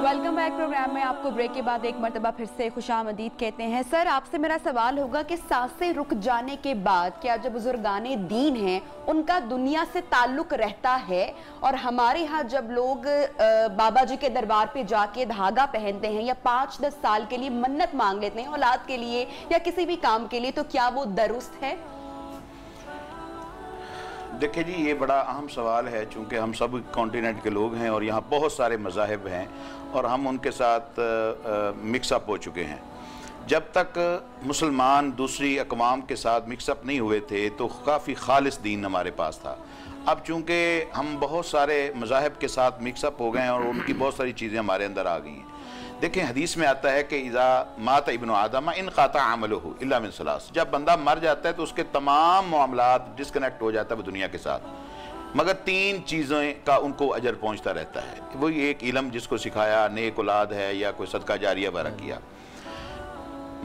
Welcome back programme में आपको break के बाद एक मरतबा फिर से खुशामदीद कहते हैं। सर, आपसे मेरा सवाल होगा कि सांसें रुक जाने के बाद क्या जो बुजुर्गाने दीन हैं उनका दुनिया से ताल्लुक रहता है? और हमारे यहाँ जब लोग बाबा जी के दरबार पे जाके धागा पहनते हैं या 5-10 साल के लिए मन्नत मांग लेते हैं औलाद के लिए या किसी भी काम के लिए, तो क्या वो दुरुस्त है? देखिए जी, ये बड़ा अहम सवाल है, चूँकि हम सब कॉन्टिनेंट के लोग हैं और यहाँ बहुत सारे मज़ाहिब हैं और हम उनके साथ मिक्सअप हो चुके हैं। जब तक मुसलमान दूसरी अक़वाम के साथ मिक्सअप नहीं हुए थे तो काफ़ी खालिस दीन हमारे पास था। अब चूँकि हम बहुत सारे मज़ाहिब के साथ मिक्सअप हो गए हैं और उनकी बहुत सारी चीज़ें हमारे अंदर आ गई हैं। देखें, हदीस में आता है कि इज़ा मात इब्न आदम इनक़ता अमलुहु इल्ला मिन सलास, जब बंदा मर जाता है तो उसके तमाम मामलात डिस्कनेक्ट हो जाता है दुनिया के साथ, मगर 3 चीज़ें का उनको अजर पहुंचता रहता है। वही एक इल्म जिसको सिखाया, नेक औलाद है या कोई सदका जारिया वगैरह किया।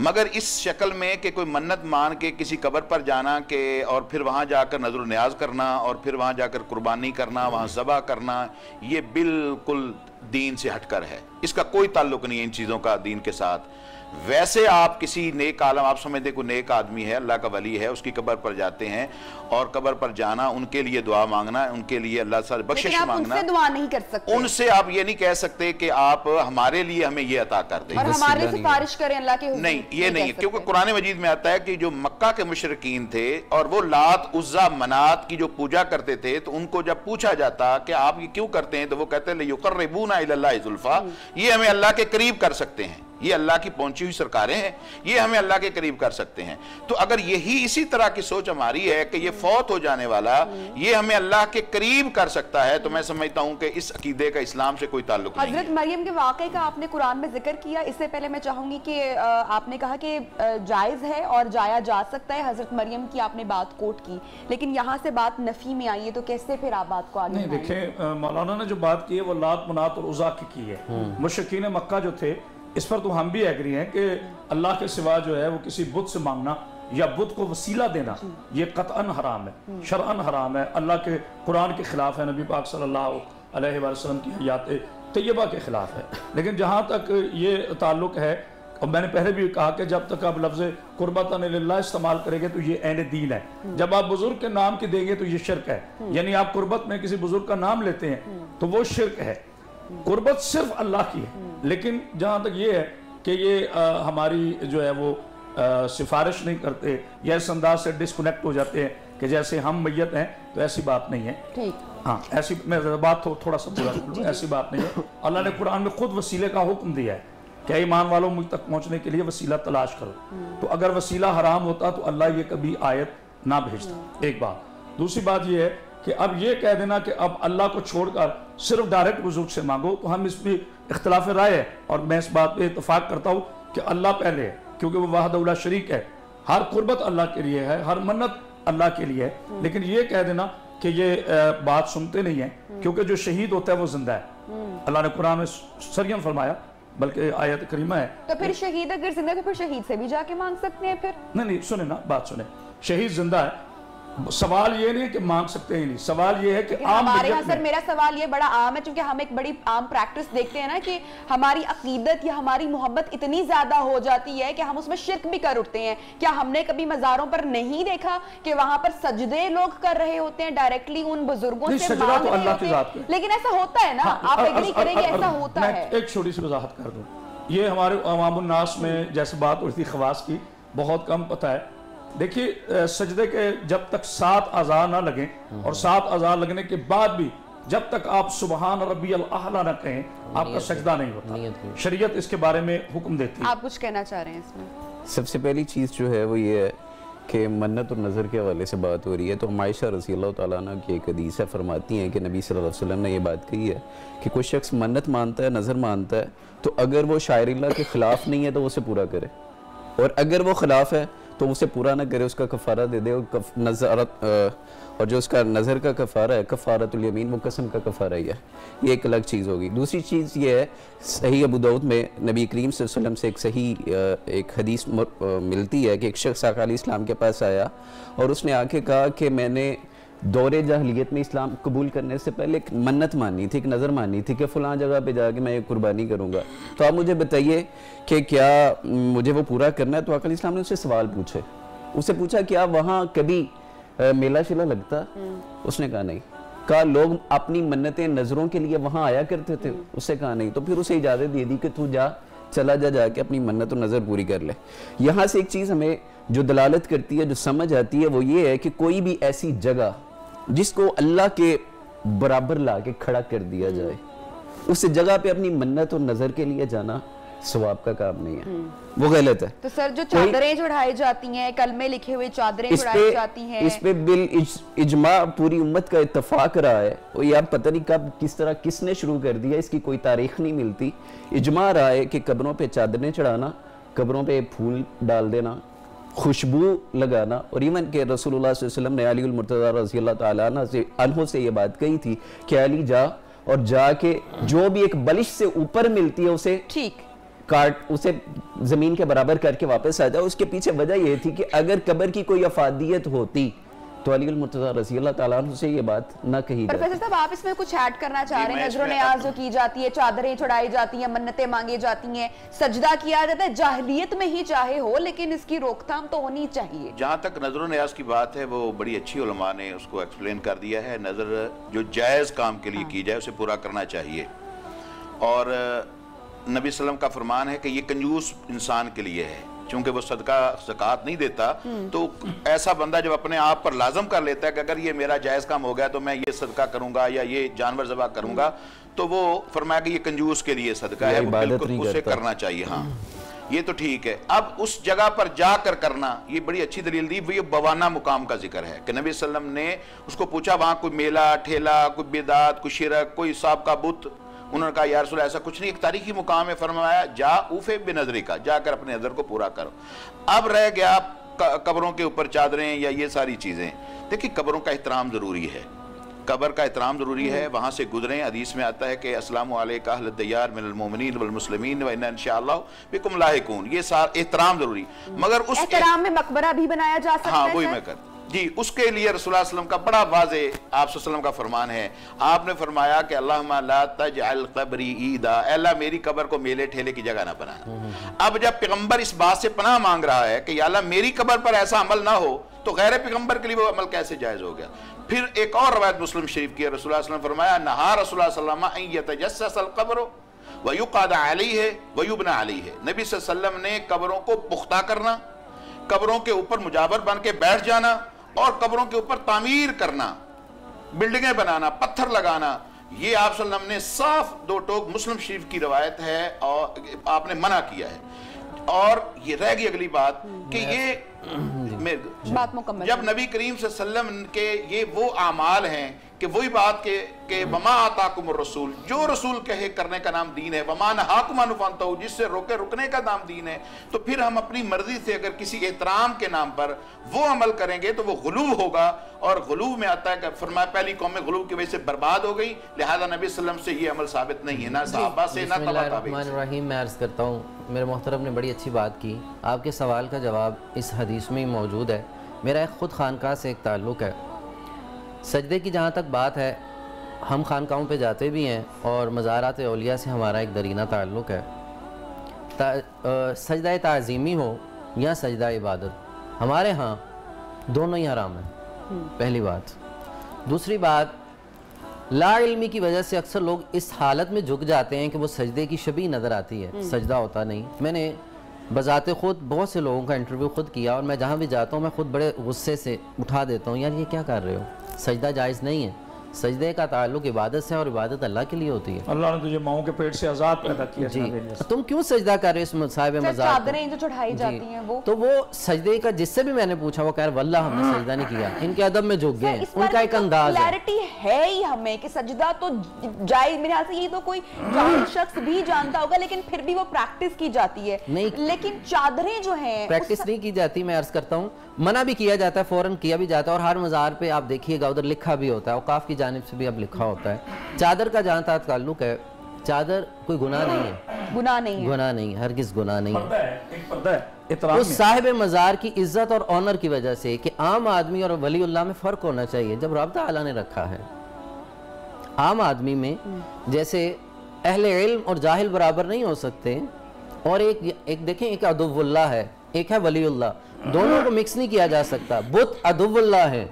मगर इस शक्ल में कि कोई मन्नत मान के किसी कब्र पर जाना के और फिर वहाँ जाकर नज़र न्याज करना और फिर वहाँ जाकर कुर्बानी करना, वहाँ ज़बा करना, ये बिल्कुल दीन से हटकर है। इसका कोई ताल्लुक नहीं है इन चीज़ों का दीन के साथ। वैसे आप किसी नेक आलम, आप समझते कोई नेक आदमी है, अल्लाह का वली है, उसकी कब्र पर जाते हैं और कब्र पर जाना, उनके लिए दुआ मांगना, उनके लिए अल्लाह से बख्शिश मांगना। उनसे दुआ नहीं कर सकते, उनसे आप ये नहीं कह सकते कि आप हमारे लिए हमें ये अता कर दें और हमारे सिफारिश करें अल्लाह के हुजूर। नहीं, ये नहीं, क्योंकि कुरान मजीद में आता है कि जो मक्का के मुशरिकीन थे और वो लात, उज़्ज़ा, मनात की जो पूजा करते थे, तो उनको जब पूछा जाता कि आप ये क्यों करते हैं, तो वो कहते हैं युक़र्रिबूना इलल्लाहि ज़ुल्फ़ा, ये हमें अल्लाह के करीब कर सकते हैं, ये अल्लाह की पहुंची हुई सरकारें हैं, ये हमें अल्लाह के करीब कर सकते हैं। तो अगर यही इसी तरह की सोच हमारी है कि ये फौत हो जाने वाला ये हमें अल्लाह के करीब कर सकता है, तो मैं समझता हूं कि इस अकीदे का इस्लाम से कोई ताल्लुक नहीं है। हजरत मरियम के वाक़े का आपने कुरान में जिक्र किया, इससे पहले मैं चाहूंगी कि आपने कहा कि जायज़ है और जाया जा सकता है, हजरत मरियम की आपने बात कोट की, लेकिन यहाँ से बात नफी में आई है, तो कैसे फिर आप बात को आगे नहीं? देखें, मौलाना ने जो बात की है वो लात, मनात और उज़्ज़ा की है। मुशरिकीन मक्का जो थे, इस पर तो हम भी एग्री हैं कि अल्लाह के सिवा जो है वो किसी बुत से मांगना या बुत को वसीला देना ये कतअन हराम है, शरअन हराम है, अल्लाह के कुरान के खिलाफ है, नबी पाक सल्लल्लाहु अलैहि वसल्लम की हयात तैयबा के खिलाफ है। लेकिन जहाँ तक ये ताल्लुक है, और मैंने पहले भी कहा कि जब तक आप लफ्ज़ कुर्बतन लिल्लाह इस्तेमाल करेंगे तो ये ऐन दीन है। जब आप बुजुर्ग के नाम की देंगे तो ये शिरक है, यानी आप कुर्बत में किसी बुजुर्ग का नाम लेते हैं तो वो शिरक है। कुर्बत सिर्फ अल्लाह की है। लेकिन जहाँ तक ये है कि ये हमारी जो है वो सिफारिश नहीं करते या इस अंदाज से डिस्कनेक्ट हो जाते हैं कि जैसे हम मैयत हैं, तो ऐसी बात नहीं है। ठीक, हाँ, ऐसी मैं बात थोड़ा सा पूरा कर लूँ, ऐसी बात नहीं है। अल्लाह ने कुरान में खुद वसीले का हुक्म दिया है कि ईमान वालों मुझ तक पहुँचने के लिए वसीला तलाश करो। तो अगर वसीला हराम होता तो अल्लाह ये कभी आयत ना भेजता। एक बात। दूसरी बात ये है कि अब ये कह देना कि अब अल्लाह को छोड़कर सिर्फ डायरेक्ट बुजुर्ग से मांगो, तो हम इसमें इख्तिलाफ राय है और मैं इस बात पे इत्तेफाक करता हूँ कि अल्लाह पहले है, क्योंकि वो वाहदहुल्ला शरीक है। हर कुर्बत अल्लाह के लिए है, हर मन्नत अल्लाह के लिए है। लेकिन ये कह देना कि ये बात सुनते नहीं है, क्योंकि जो शहीद होता है वो जिंदा है। अल्लाह ने कुरान में सरयम फरमाया, बल्कि आयत करीमा है। तो फिर शहीद अगर जिंदा तो फिर शहीद से भी जाके मांग सकते हैं फिर? नहीं, सुने ना, बात सुने। शहीद जिंदा है, सवाल ये नहीं कि मांग सकते हैं, नहीं, सवाल ये है कि हमारे यहाँ सर मेरा सवाल ये बड़ा आम है, क्योंकि हम एक बड़ी आम प्रैक्टिस देखते हैं ना कि हमारी अकीदत या हमारी मोहब्बत इतनी ज्यादा हो जाती है कि हम उसमें शिर्क भी कर उठते हैं। क्या हमने कभी मज़ारों पर नहीं देखा कि वहां पर सजदे लोग कर रहे होते हैं डायरेक्टली उन बुजुर्गों से मांग रहे होते हैं? लेकिन ऐसा होता है ना, आप एग्री करेंगे ऐसा होता है? एक छोटी सी वजाहत कर दूं, ये हमारे अवामुन नास में जैसे बात हुई थी खवास की, बहुत कम पता है। देखिए, सजदे के जब तक 7 अज़ा ना लगें और 7 अज़ा लगने के बाद भी जब तक आप सुबहान रब्बियल आला ना कहें, आपका सजदा नहीं होता। शरीयत इसके बारे में हुक्म देती है। आप कुछ कहना चाह रहे हैं इसमें? सबसे पहली चीज़ जो है वो ये है कि मन्नत और नज़र के हवाले से बात हो रही है, तो आयशा रज़ी अल्लाह तआला अन्हा की एक हदीस है, फरमाती हैं कि नबी सल्लल्लाहु अलैहि वसल्लम ने ये बात कही है कि कोई शख्स मन्नत मानता है, नज़र मानता है, तो अगर वो शायरिल्लाह के ख़िलाफ़ नहीं है तो उसे पूरा करे, और अगर वो ख़िलाफ़ है तो उसे पूरा ना करे, उसका कफ़ारा दे दे। और जो उसका नज़र का कफ़ारा है, कफ़ारतुल यमीन, वो कसम का कफ़ारा ही है। ये एक अलग चीज़ होगी। दूसरी चीज़ ये है, सही अबू दाऊद में नबी करीम सल्लल्लाहु अलैहि वसल्लम से एक सही एक हदीस मिलती है कि एक शख्स आका अलैहि इस्लाम के पास आया और उसने आके कहा कि मैंने دور جاہلیت میں اسلام قبول کرنے سے پہلے ایک منت مانی تھی, ایک نظر مانی تھی کہ فلاں جگہ پہ جا کے میں ایک قربانی کروں گا, تو آپ مجھے بتائیے کہ کیا مجھے وہ پورا کرنا ہے؟ تو آقا علیہ السلام نے اسے سوال پوچھے, اسے پوچھا کیا وہاں کبھی میلہ شیلہ لگتا؟ اس نے کہا نہیں. کہا لوگ اپنی منتیں نظروں کے لیے وہاں آیا کرتے تھے؟ اس سے کہا نہیں. تو پھر اسے اجازت دے دی کہ تو چلا جا کے اپنی منت و نظر پوری کر لے. یہاں سے ایک چیز ہمیں جو دلالت کرتی ہے, جو سمجھ آتی ہے, وہ یہ ہے کہ کوئی بھی ایسی جگہ جس کو اللہ کے برابر لا کے کھڑا کر دیا جائے, اس جگہ پہ اپنی منت اور نظر کے لیے جانا ثواب کا کام نہیں ہے, وہ غلط ہے. تو سر جو چادریں چڑھائی جاتی ہیں, کلمے لکھے ہوئے چادریں چڑھائی جاتی ہیں, اس پہ اجماع پوری امت کا اتفاق رہا ہے. وہ یہ آپ پتہ نہیں کب کس طرح کس نے شروع کر دیا, اس کی کوئی تاریخ نہیں ملتی. اجماع رہا ہے کہ قبروں پہ چادریں چڑھانا, قبروں پہ پھول ڈال دینا, خوشبو لگانا, اور ایون کہ رسول اللہ صلی اللہ علیہ وسلم نے علی المرتضی رضی اللہ تعالیٰ عنہ سے یہ بات کہی تھی کہ علی جا کے جو بھی ایک بلش سے اوپر ملتی ہے اسے ٹھیک کاٹ, اسے زمین کے برابر کر کے واپس آ جائے. اس کے پیچھے وجہ یہ تھی کہ اگر قبر کی کوئی افادیت ہوتی تو علی المرتضی رضی اللہ تعالیٰ عنہ سے یہ بات نہ کہی جاتی. پروفیسر صاحب آپ اس میں کچھ ایڈ کرنا چاہ رہے ہیں؟ نظر و نیاز جو کی جاتی ہے, چادریں چڑھائی جاتی ہیں, منتیں مانگی جاتی ہیں, سجدہ کیا جاتا ہے, جاہلیت میں ہی چاہے ہو, لیکن اس کی روک تھام تو ہونی چاہیے. جہاں تک نظر و نیاز کی بات ہے وہ بڑی اچھی علماء نے اس کو ایکسپلین کر دیا ہے. نظر جو جائز کام کے لیے کی جائے اسے پورا کرنا چاہیے, اور نبی صلی اللہ علیہ وسلم کا فرمان ہے کہ یہ کنجوس انسان کے لیے ہے, چونکہ وہ صدقہ زکوٰۃ نہیں دیتا. تو ایسا بندہ جب اپنے آپ پر لازم کر لیتا ہے کہ اگر یہ میرا جائز کام ہو گیا تو میں یہ صدقہ کروں گا یا یہ جانور ذبح کروں گا, تو وہ فرمایا کہ یہ کنجوس کے لیے صدقہ ہے, وہ بالکل اسے کرنا چاہیے. ہاں یہ تو ٹھیک ہے. اب اس جگہ پر جا کر کرنا, یہ بڑی اچھی دلیل دی. وہ یہ بوانہ مقام کا ذکر ہے کہ نبی صلی اللہ علیہ وسلم نے اس کو پوچھا وہاں کوئی میلہ ٹھیلا, کوئی بدعت, کوئی شرک, کوئی صاحب کا بت. انہوں نے کہا یا رسول اللہ ایسا کچھ نہیں, ایک تاریخی مقام ہے. فرمایا جا اوفے بنظری کا, جا کر اپنے نظر کو پورا کرو. اب رہ گیا قبروں کے اوپر چادریں یا یہ ساری چیزیں. دیکھیں قبروں کا احترام ضروری ہے, قبر کا احترام ضروری ہے. وہاں سے گزریں. حدیث میں آتا ہے کہ السلام علیکم اہل الدیار من المؤمنین والمسلمین وإنا انشاءاللہ بکم لاحقون. یہ احترام ضروری. مگر اس احترام میں مقبرہ بھی بنایا جا سکتا ہے. ہاں وہی میں کر جی, اس کے لیے رسول اللہ صلی اللہ علیہ وسلم کا بڑا واضح آپ صلی اللہ علیہ وسلم کا فرمان ہے. آپ نے فرمایا کہ اللہم لا تجعل قبری عیدا, اے اللہ میری قبر کو میلے ٹھیلے کی جگہ نہ بنانا. اب جب پیغمبر اس بات سے پناہ مانگ رہا ہے کہ یا اللہ میری قبر پر ایسا عمل نہ ہو, تو غیر پیغمبر کے لیے وہ عمل کیسے جائز ہو گیا؟ پھر ایک اور روایت مسلم شریف کی ہے, رسول اللہ صلی اللہ علیہ وسلم فرمایا نہا رسول اللہ صلی اللہ علیہ وسلم ان یتجسس القبر ویقعد علیہ ویبنى علیہ. نبی صلی اللہ علیہ وسلم نے قبروں کو پختہ کرنا, قبروں کے اوپر مجاور بن کے بیٹھ جانا, اور قبروں کے اوپر تعمیر کرنا, بلڈنگیں بنانا, پتھر لگانا, یہ آپ صلی اللہ علیہ وسلم نے صاف دو ٹوک مسلم شریف کی روایت ہے اور آپ نے منع کیا ہے. اور یہ رہ گئی اگلی بات کہ یہ بات مکمل, جب نبی کریم صلی اللہ علیہ وسلم کے یہ وہ اعمال ہیں کہ وہی بات کہ وما آتاکم الرسول, جو رسول کہے کرنے کا نام دین ہے, وما نہاکم عنہ فانتہوا, جس سے روکے رکنے کا نام دین ہے. تو پھر ہم اپنی مرضی سے اگر کسی احترام کے نام پر وہ عمل کریں گے تو وہ غلو ہوگا, اور غلو میں آتا ہے کہ فرمایا پہلی قوم غلو کی وجہ سے برباد ہو گئی. لہذا نبی صلی اللہ علیہ وسلم سے یہ عمل ثابت نہیں ہے, نہ صحابہ سے نہ تبع تابعین. بسم اللہ الرحمن الرحیم. میں عرض کرتا ہوں, میرے محترم نے بڑی اچھی بات کی. آپ کے سوال کا جواب اس حدیث میں ہی موجود ہے. میرا ایک خود خانقاہ سے ایک تعلق ہے. سجدے کی جہاں تک بات ہے, ہم خانقاہوں پہ جاتے بھی ہیں اور مزارات اولیاء سے ہمارا ایک درینہ تعلق ہے. سجدہ تعظیمی ہو یا سجدہ عبادت, ہمارے ہاں دونوں ہی حرام ہیں, پہلی بات. دوسری بات, لا علمی کی وجہ سے اکثر لوگ اس حالت میں جھک جاتے ہیں کہ وہ سجدے کی شبیہ نظر آتی ہے, سجدہ ہوتا نہیں. میں نے بذات خود بہت سے لوگوں کا انٹرویو خود کیا, اور میں جہاں بھی جاتا ہوں میں خود بڑے غصے سے اٹھا دیتا ہوں, یار یہ کیا کر رہے ہو, سجدہ جائز نہیں ہے. سجدے کا تعلق عبادت سے, اور عبادت اللہ کے لیے ہوتی ہے. اللہ نے تجھے ماؤں کے پیٹ سے آزاد پیدا کیا. جی, تم کیوں سجدہ کر رہے ہو اس صاحب مزار؟ چادریں جو چڑھائی جاتی ہیں وہ, تو وہ سجدے کا جس سے بھی میں نے پوچھا وہ کہہ رہا واللہ ہم نے سجدہ نہیں کیا. ان کے ادب میں جھک گئے ہیں, ان کا ایک انداز ہے. کلیئرٹی ہے ہی ہمیں کہ سجدہ تو جائز, میرے خیال سے یہ تو کوئی جاہل شخص بھی جانتا ہوگا, لیکن پھر بھی وہ پریکٹس کی جاتی ہے. لیکن چادریں جو ہیں پریکٹس نہیں کی جاتی. میں عرض کرتا ہوں منع بھی کیا جاتا ہے, فوراً کیا بھی جاتا ہے, اور ہر مزار پہ آپ دیکھیے گا ادھر لکھا بھی ہوتا ہے, اوقاف کی جانب سے بھی اب لکھا ہوتا ہے. چادر کا جہاں تک تعلق ہے, चादर कोई गुनाह नहीं है, गुनाह नहीं है, गुनाह नहीं, हरगिज गुनाह नहीं है। पर्दा है, एक पर्दा है इतराम उस में। साहिब मज़ार की इज्जत और ऑनर की वजह से कि आम आदमी और वलीउल्लाह में फ़र्क होना चाहिए, जब रब तआला ने रखा है आम आदमी में, जैसे अहले इल्म और जाहिल बराबर नहीं हो सकते, और एक देखें, एक अदुव्वुल्लाह है, एक है वलीउल्लाह, दोनों को मिक्स नहीं किया जा सकता। बुत अदुव्वुल्लाह है,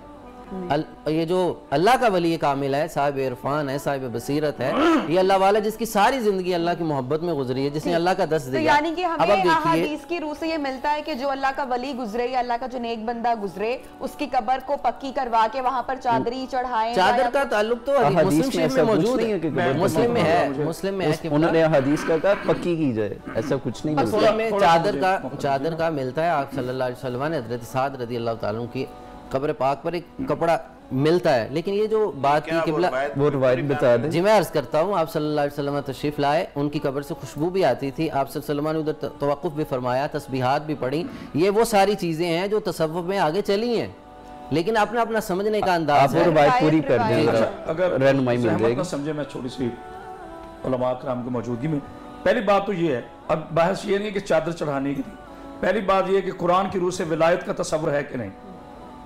ये जो अल्लाह का वली कामिल है, साहिब इरफान है, साहिब बसीरत है, ये अल्लाह वाला जिसकी सारी जिंदगी अल्लाह की मोहब्बत में गुजरी है, जिसने अल्लाह का दस तो दिया। यानी कि अब हमें आप देखिए, अहादीस की रूह से ये मिलता है कि जो अल्लाह का वली गुजरे या अल्लाह का जो नेक बंदा गुजरे, उसकी कब्र को पक्की करवा के वहां पर चादरी चढ़ाएं। चादर का ताल्लुक तो मुस्लिम शरीफ में मौजूद है, मुस्लिम में है, मुस्लिम में है कि उन्होंने हदीस का कहा पक्की की जाए, ऐसा कुछ नहीं मिलता। मुस्लिम में चादर का मिलता है। आप सल्लल्लाहु अलैहि वसल्लम ने हज़रत साद रज़ी अल्लाह ताला की कब्र पाक पर एक कपड़ा मिलता है। लेकिन ये जो बात की किबला, वो रिवायत बता दें। जी मैं अर्ज़ करता हूँ, आप सल्लल्लाहु अलैहि वसल्लम तशरीफ़ लाए, उनकी कब्र से खुशबू भी आती थी, आप सल्लल्लाहु अलैहि वसल्लम ने उधर तवक्कुफ़ भी फरमाया, तस्बीहात भी पढ़ी। ये वो सारी चीज़ें हैं जो तसव्वुफ़ में आगे चली हैं, लेकिन आपने अपना समझने का अंदाज़ आप वो रिवायत पूरी कर दें, अगर रहनुमाई मिल जाएगी। समझे मैं छोटी सी उलमा कराम की मौजूदगी में, पहली बात तो ये है, अब बहस ये नहीं कि चादर चढ़ाने की थी, पहली बात ये है कि कुरान की रूह से विलायत का तस्वुर है कि नहीं,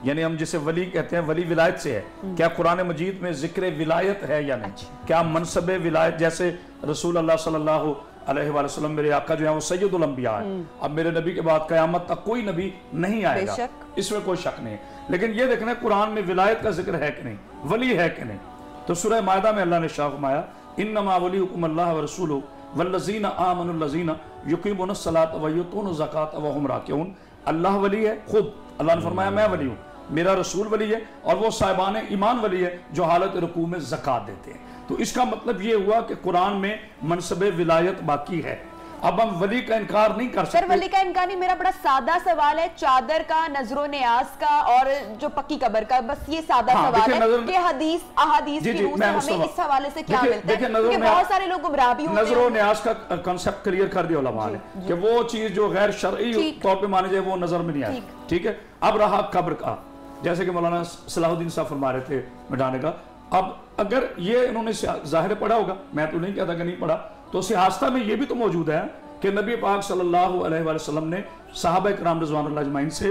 यानी हम जिसे वली कहते हैं, वली विलायत से है, क्या कुरान मजीद में जिक्र विलायत है या नहीं, क्या मनसब विलायत, जैसे रसूल अल्लाह सल्लल्लाहु अलैहि वसल्लम मेरे आका जो है वो सैयदुल अंबिया है, अब मेरे नबी के बाद क़यामत तक कोई नबी नहीं आएगा, इसमें कोई शक नहीं है। लेकिन ये देखना है कुरान में विलायत का जिक्र है कि नहीं, वली है कि नहीं। तो सूरह मायदा में अल्लाह ने शाह फरमाया, इन्नमा वलियुकुम अल्लाह व रसूलुहु वल्लज़ीना आमनुल्लज़ीना युक़ीमुनस्सलाता व युतूनुज़्ज़काता व हुम राकिऊन। अल्लाह वली है, खुद अल्लाह ने फरमाया मैं वली हूँ, मेरा रसूल वली है, और वो साहिबान ईमान वली है जो हालत रुकू में ज़कात देते हैं। तो इसका मतलब ये हुआ कि कुरान में मनसब विलायत बाकी है। अब हम वली का इनकार नहीं कर सकते। सर वली का इनकार नहीं, मेरा बड़ा सादा सवाल है, चादर का, नजरो न्याज का और जो पक्की कब्र का, बस ये सादा सवाल है कि हदीस अहादीस की रूह से हमें इस हवाले से क्या मिलता है, क्योंकि बहुत सारे लोग गुमराह भी होते हैं। नजरो न्याज का कांसेप्ट क्लियर कर दिया उलमा ने कि वो चीज जो गैर शरई तौर पे मानी जाए वो नजर में नहीं आती, ठीक है। अब रहा कब्र का, जैसे कि मौलाना सलाहुद्दीन साहब फरमा रहे थे मिटाने का, अब अगर ये इन्होंने ज़ाहिर पढ़ा होगा, मैं तो नहीं कहता कि नहीं पढ़ा, तो सियासत में ये भी तो मौजूद है कि नबी पाक सल्लल्लाहु अलैहि वसल्लम ने सहाबा किराम रिज़वानुल्लाह अजमईन से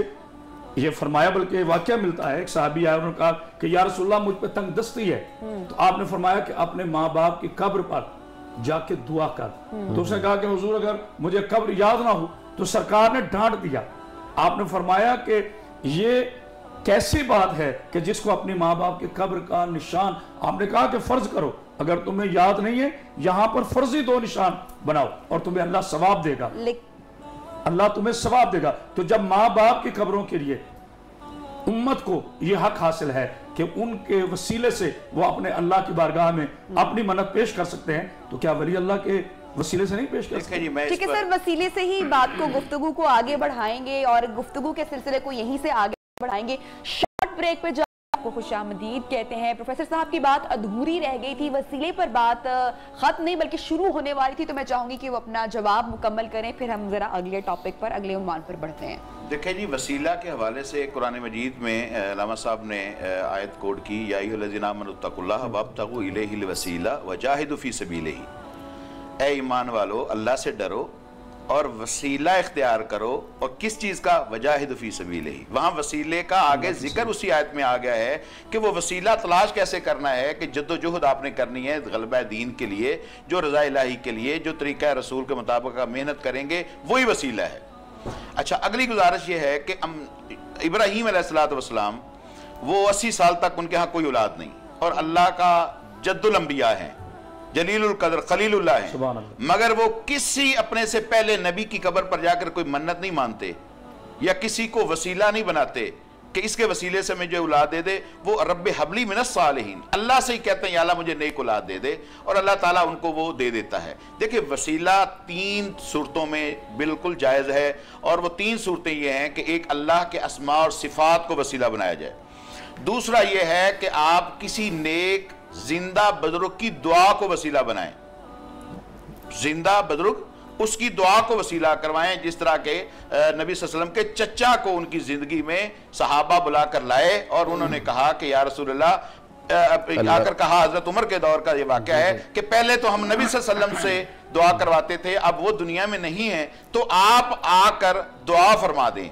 ये फरमाया, बल्कि वाक़या मिलता है, एक सहाबी आया, उन्होंने कहा कि या रसूलल्लाह मुझ पे तंग दस्ती है, तो आपने फरमाया कि अपने माँ बाप की कब्र पर जाके दुआ कर। तो उसने कहा कि हुजूर अगर मुझे कब्र याद ना हो, तो सरकार ने डांट दिया, आपने फरमाया कि ये कैसी बात है कि जिसको अपनी माँ बाप के कब्र का निशान, आपने कहा कि फर्ज करो, अगर तुम्हें याद नहीं है यहाँ पर फर्जी 2 निशान बनाओ और तुम्हें अल्लाह सवाब देगा, अल्लाह तुम्हें सवाब देगा। तो जब माँ बाप की कब्रों के लिए उम्मत को यह हक हासिल है कि उनके वसीले से वो अपने अल्लाह की बारगाह में अपनी मन्नत पेश कर सकते हैं, तो क्या वली अल्लाह के वसीले से नहीं पेश कर सकते? ठीक है सर, वसीले से ही बात को, गुफ्तगू को आगे बढ़ाएंगे और गुफ्तगू के सिलसिले को यहीं से आगे बढ़ाएंगे। शॉर्ट ब्रेक पे आपको खुशामदीद कहते हैं। प्रोफेसर साहब की बात अधूरी रह गई थी, वसीले पर बात खत्म नहीं बल्कि शुरू होने वाली थी, तो मैं चाहूंगी कि वो अपना जवाब मुकम्मल करें, फिर हम जरा अगले टॉपिक पर, अगले उन्वान पर बढ़ते हैं। देखिए जी, वसीला के हवाले से कुरान मजीद में अल्लामा साहब ने आयत कोड की, या अय्युहल्लज़ीना आमनुत्तकुल्लाह वब्तगू इलैहिल वसीला वजाहिदू फी सबीलिही, ऐ ईमान वालो अल्लाह से डरो और वसीला इख्तियार करो, और किस चीज़ का, वजाहिदू फी सबीलिही। वहाँ वसीले का आगे जिक्र उसी आयत में आ गया है कि वो वसीला तलाश कैसे करना है, कि जद्दोजहद आपने करनी है गलबा दीन के लिए, जो रज़ा इलाही के लिए, जो तरीक़ा रसूल के मुताबिक आप मेहनत करेंगे वही वसीला है। अच्छा, अगली गुजारिश ये है कि इब्राहीम अलैहिस्सलातु वस्सलाम वो 80 साल तक उनके यहाँ कोई औलाद नहीं, और अल्लाह का जद्दुल अंबिया हैं, जलीलुल कदर खलीलुल्लाह हैं, मगर वो किसी अपने से पहले नबी की कब्र पर जाकर कोई मन्नत नहीं मानते या किसी को वसीला नहीं बनाते कि इसके वसीले से मुझे औलाद दे दे। वो रब्बे हबली मिनस सालिहीन, अल्लाह से ही कहते हैं या अल्लाह मुझे नेक औलाद दे दे, और अल्लाह ताला उनको वो दे देता है। देखिए, वसीला 3 सूरतों में बिल्कुल जायज़ है, और वो 3 सूरतें ये हैं कि एक, अल्लाह के अस्मा और सिफात को वसीला बनाया जाए, दूसरा ये है कि आप किसी नेक जिंदा बुजुर्ग की दुआ को वसीला बनाएं, जिंदा बुजुर्ग उसकी दुआ को वसीला करवाएं, जिस तरह के नबी सल्लल्लाहु अलैहि वसल्लम के चचा को उनकी जिंदगी में सहाबा बुला कर लाए और उन्होंने कहा कि या रसूलल्लाह आकर कहा, हजरत उमर के दौर का ये वाक़या है कि पहले तो हम नबी सल्लल्लाहु अलैहि वसल्लम से दुआ करवाते थे, अब वो दुनिया में नहीं है तो आप आकर दुआ फरमा दें।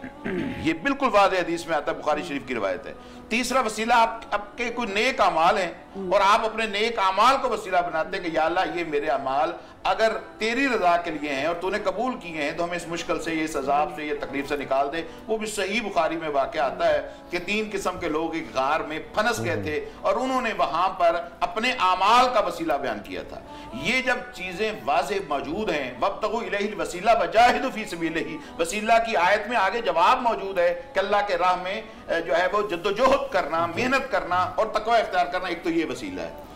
ये बिल्कुल वाज़ेह हदीस में आता है, बुखारी शरीफ की रिवायत है। तीसरा वसीला आपके कोई नेक अमाल हैं और आप अपने नेक अमाल को वसीला बनाते हैं कि या अल्लाह ये मेरे अमाल अगर तेरी रजा के लिए हैं और तूने कबूल किए हैं तो हमें इस मुश्किल से, इस अजाब से, ये तकलीफ से निकाल दे। वो भी सही बुखारी में वाक़या आता है कि 3 किस्म के लोग एक गार में फंस गए थे और उन्होंने वहां पर अपने अमाल का वसीला बयान किया था। ये जब चीजें वाज़ेह मौजूद हैं, वब्तगू इलैहिल वसीला वजाहिदू फी सबीलिही, वसीला की आयत में आगे जवाब मौजूद है कि अल्लाह के राह में जो है वो जद्दोजहद करना, मेहनत करना और तकवा इख्तियार करना, एक तो ये वसीला है।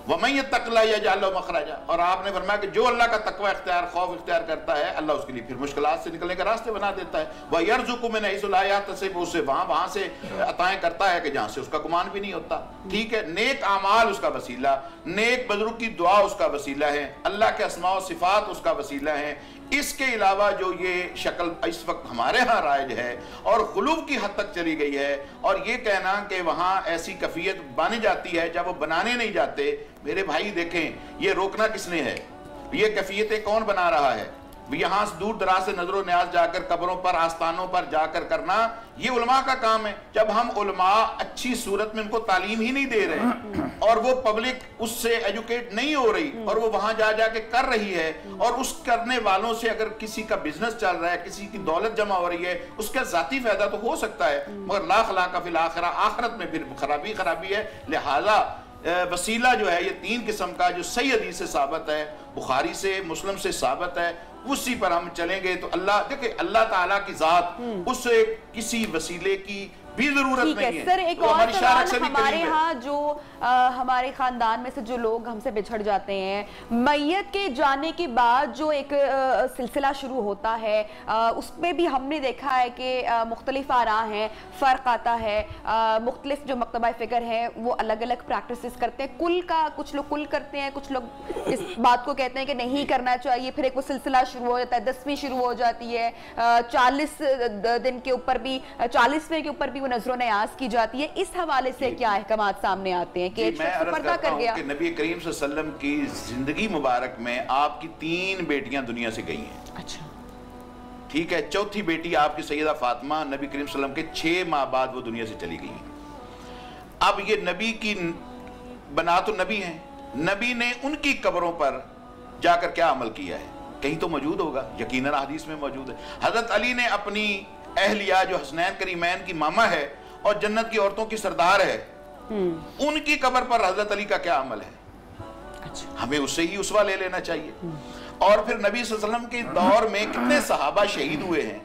वमन यत्तक़िल्लाह यजअल लहू मख़रजा, और आपने फरमाया कि जो अल्लाह का तकवा इख्तियार, खौफ इख्तियार करता है, अल्लाह उसके लिए फिर मुश्किलात से निकलने का रास्ते बना देता है। व यरज़ुक़ु मिन हैसु ला यहतसिब, उससे वहां से अताएं करता है कि जहां से उसका गुमान भी नहीं होता। ठीक है, नेक आमाल उसका वसीला, नेक बुजुर्ग की दुआ उसका वसीला है, अल्लाह के अस्मा व सिफात उसका वसीला है। इसके अलावा जो ये शक्ल इस वक्त हमारे यहाँ राइज है और गुलूब की हद तक चली गई है, और ये कहना कि वहाँ ऐसी कफियत बन जाती है जब वो बनाने नहीं जाते, मेरे भाई देखें ये रोकना किसने है, ये कफियतें कौन बना रहा है? यहाँ से दूर दराज से नजरो न्याज जाकर कब्रों पर, आस्थानों पर जाकर करना, ये उलमा का काम है। जब हम उलमा अच्छी सूरत में उनको तालीम ही नहीं दे रहे और वो पब्लिक उससे एजुकेट नहीं हो रही और वो वहां जा जाके कर रही है, और उस करने वालों से अगर किसी का बिजनेस चल रहा है, किसी की दौलत जमा हो रही है, उसका जाती फायदा तो हो सकता है, मगर ला खलाका फिल आखिरा, आखिरत में फिर खराबी है। लिहाजा वसीला जो है ये 3 किस्म का जो सही हदीस से साबित है, बुखारी से, मुस्लिम से साबित है, उसी पर हम चलेंगे तो अल्लाह, देखिए अल्लाह ताला की जात, उससे किसी वसीले की भी जरूरत नहीं है। सर एक और सवाल, हमारे यहाँ जो हमारे खानदान में से जो लोग हमसे बिछड़ जाते हैं, मैयत के जाने के बाद जो एक सिलसिला शुरू होता है, उसमें भी हमने देखा है कि मुख्तलिफ आरा हैं, फ़र्क आता है, मुख्तलिफ जो मकतबा फ़िक्र हैं वो अलग अलग प्रैक्टिसेस करते हैं। कुल का कुछ लोग कुल करते हैं, कुछ लोग इस बात को कहते हैं कि नहीं करना चाहिए, फिर एक वो सिलसिला शुरू हो जाता है, 10वीं शुरू हो जाती है, 40 दिन के ऊपर भी, 40वें के ऊपर भी नजरों न्याज की जाती है। इस हवाले से क्या अहकामात सामने आते हैं कि मैं अर्ज़ करता हूं कि नबी करीम सल्लल्लाहु अलैहि वसल्लम की जिंदगी मुबारक में आपकी 3 बेटियां दुनिया से गई हैं। अच्छा, ठीक है, चौथी बेटी आपकी सैयदा फातिमा नबी करीम सल्लल्लाहु अलैहि वसल्लम के 6 माह बाद वो दुनिया से चली गई हैं। अब ये नबी की बना तो नबी हैं, नबी ने उनकी कब्रों पर जाकर क्या अमल किया है, कहीं तो मौजूद होगा, यकीनन हदीस में मौजूद है। हजरत अली ने अपनी अहलिया जो हसनैन करीमैन की मामा है और जन्नत की औरतों की सरदार है, उनकी कब्र पर हजरत अली का क्या अमल है? अच्छा, हमें उससे ही उसवा ले लेना चाहिए। और फिर नबी सल्लल्लाहु अलैहि वसल्लम के दौर में कितने सहाबा शहीद हुए हैं,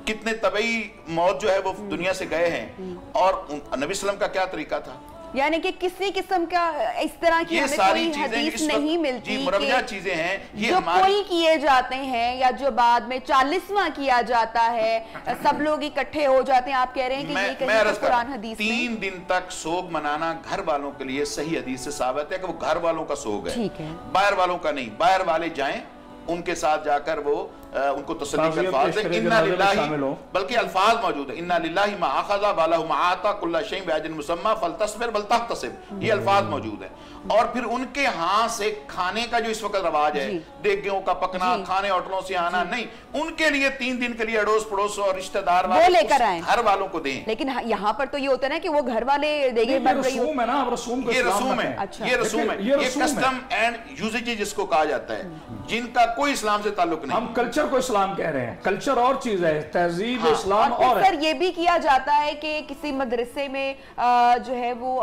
कितने तबई मौत जो है वो दुनिया से गए हैं, और नबी सल्लल्लाहु अलैहि वसल्लम का क्या तरीका था? यानी कि किसी किस्म का इस तरह की हमें कोई हदीस नहीं मिलती मुरवजा चीजें हैं ये जो कुल किए जाते हैं या जो बाद में 40वां किया जाता है, सब लोग इकट्ठे हो जाते हैं। आप कह रहे हैं कि ये कहीं कुरान हदीस में 3 दिन तक सोग मनाना घर वालों के लिए सही हदीस से साबित है कि वो घर वालों का सोग है, ठीक है, बाहर वालों का नहीं। बाहर वाले जाएं, उनके साथ जाकर वो उनको तसल्ली के अल्फाज है, इन्ना लिल्लाही, बल्कि अल्फाज मौजूद है, इन्ना लिल्लाही मा अखज़ा व लहु मा आता कुल्ला शैइन बिअजलिन मुसम्मा फलतस्बिर वल तहतसिब, ये अल्फाज मौजूद है। और फिर उनके हाथ से खाने का जो इस वक्त रवाज है, देगियों का पकना, खाने होटलों से आना नहीं, उनके लिए 3 दिन के लिए अड़ोस पड़ोस और रिश्तेदार वो लेकर आए, घर वालों को दें। लेकिन यहाँ पर तो ये होता है ना कि वो घर वाले देगे बन रही हो, ये रसूम है, ये रसूम है, ये कस्टम एंड यूसेज जिसको कहा जाता है, जिनका कोई इस्लाम से ताल्लुक नहीं। हम कल्चर को इस्लाम कह रहे हैं, कल्चर और चीज है, तहजीब इस्लाम और सर ये भी किया जाता है कि किसी मदरसे में जो है वो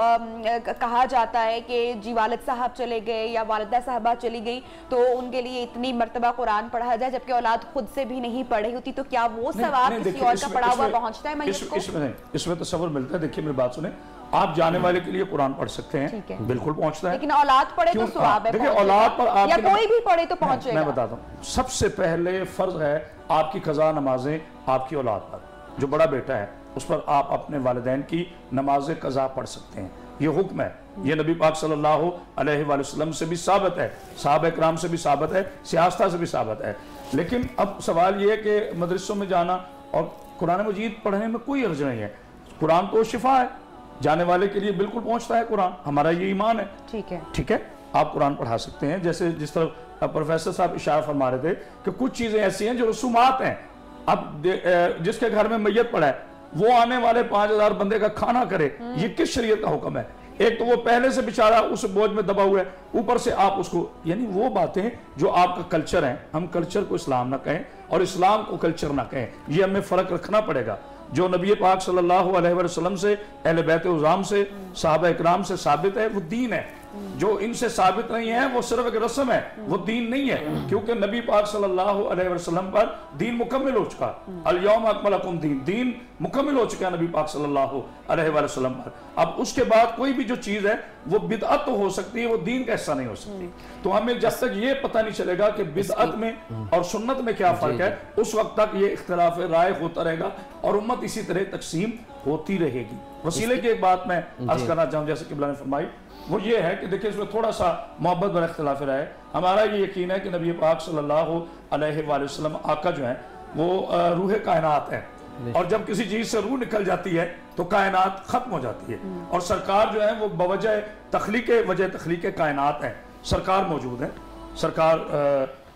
कहा जाता है कि जी वालिद साहब चले गए या वालिदा साहबा चली गई तो उनके लिए इतनी मर्तबा कुरान पढ़ा जाए, जबकि औलाद खुद से भी नहीं पढ़ी होती, तो क्या वो सवाब किसी और का पढ़ा हुआ पहुंचता है मैयत को? इसमें तसव्वुर मिलता है। देखिए मेरी बात सुने, आप जाने वाले के लिए कुरान पढ़ सकते हैं, बिल्कुल पहुंचता है, लेकिन औलाद पढ़े तो सवाब है। देखिए औलाद पर आप या कोई भी पढ़े तो पहुंचेगा। मैं बताता हूँ, सबसे पहले फर्ज है आपकी कज़ा नमाजें आपकी औलाद पर, जो बड़ा बेटा है उस पर आप अपने वालिदैन की नमाज कज़ा पढ़ सकते हैं, ये हुक्म है, ये नबी पाक सल्लल्लाहु अलैहि वसल्लम से भी साबित है, सहाबा इकराम से भी साबित है, सियासता से भी साबित है। लेकिन अब सवाल ये है कि मदरसों में जाना और कुरान मजीद पढ़ने में कोई हर्ज नहीं है, कुरान तो शिफा है, जाने वाले के लिए बिल्कुल पहुंचता है कुरान, हमारा ये ईमान है। ठीक है, आप कुरान पढ़ा सकते हैं, जैसे जिस तरह प्रोफेसर साहब इशारा फरमा रहे थे कि कुछ चीजें ऐसी हैं जो रसूमात हैं। अब जिसके घर में मैयत पड़ा है वो आने वाले 5000 बंदे का खाना करे, ये किस शरीयत का हुक्म है? एक तो वो पहले से बेचारा उस बोझ में दबा हुआ है, ऊपर से आप उसको, यानी वो बातें जो आपका कल्चर है, हम कल्चर को इस्लाम ना कहें और इस्लाम को कल्चर ना कहें, ये हमें फर्क रखना पड़ेगा। जो नबी पाक सल्लल्लाहु अलैहि वसल्लम से, अहले बैत उज़ाम से, सहाबा इकराम से साबित है, वो दीन है। जो इनसे साबित नहीं है वो सिर्फ एक रस्म है, वो दीन नहीं है, क्योंकि नबी पाक सल्लल्लाहु अलैहि वसल्लम पर दीन मुकम्मल हो चुका। अल-यौम अकमलकुम दीन मुकम्मल हो चुका है नबी पाक सल्लल्लाहु अलैहि वसल्लम पर। अब उसके बाद कोई भी जो चीज है वो बिदअत तो हो सकती है, वो दीन का हिस्सा नहीं हो सकती। तो हमें जब तक ये पता नहीं चलेगा कि बिदअत में और सुन्नत में क्या फर्क है, उस वक्त तक ये इख्तिलाफ राय होता रहेगा और उम्मत इसी तरह तकसीम होती रहेगी। वसीले की एक बात मैं अर्ज करना चाहूँ, जैसे किबला ने फरमाई, वो ये है कि देखिए इसमें थोड़ा सा मोहब्बत और इख्तिलाफ राय है। हमारा ये यकीन है कि नबी पाक सल्लल्लाहु अलैहि वसल्लम आका जो है वो रूह कायनात है, और जब किसी चीज से रूह निकल जाती है तो कायनात खत्म हो जाती है, और सरकार जो है वो बवजह तख्लीक कायनात है। सरकार मौजूद है, सरकार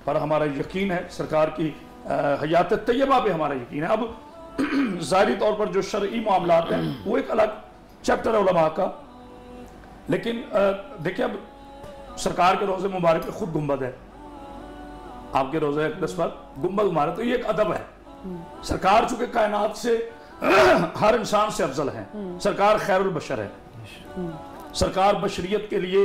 पर हमारा यकीन है, सरकार की हयात तैयबा पे हमारा यकीन है। अब ज़ाहिरी तौर पर जो शरई मामलात हैं वो एक अलग चैप्टर है उलमा का, लेकिन देखिए अब सरकार के रोज़े मुबारक पे खुद गुंबद है, आपके रोज़े अक़दस पर गुंबद मुबारक, तो ये एक अदब है। सरकार चूंकि कायनात से हर इंसान से अफजल है, सरकार खैरुल बशर है, सरकार बशरियत के लिए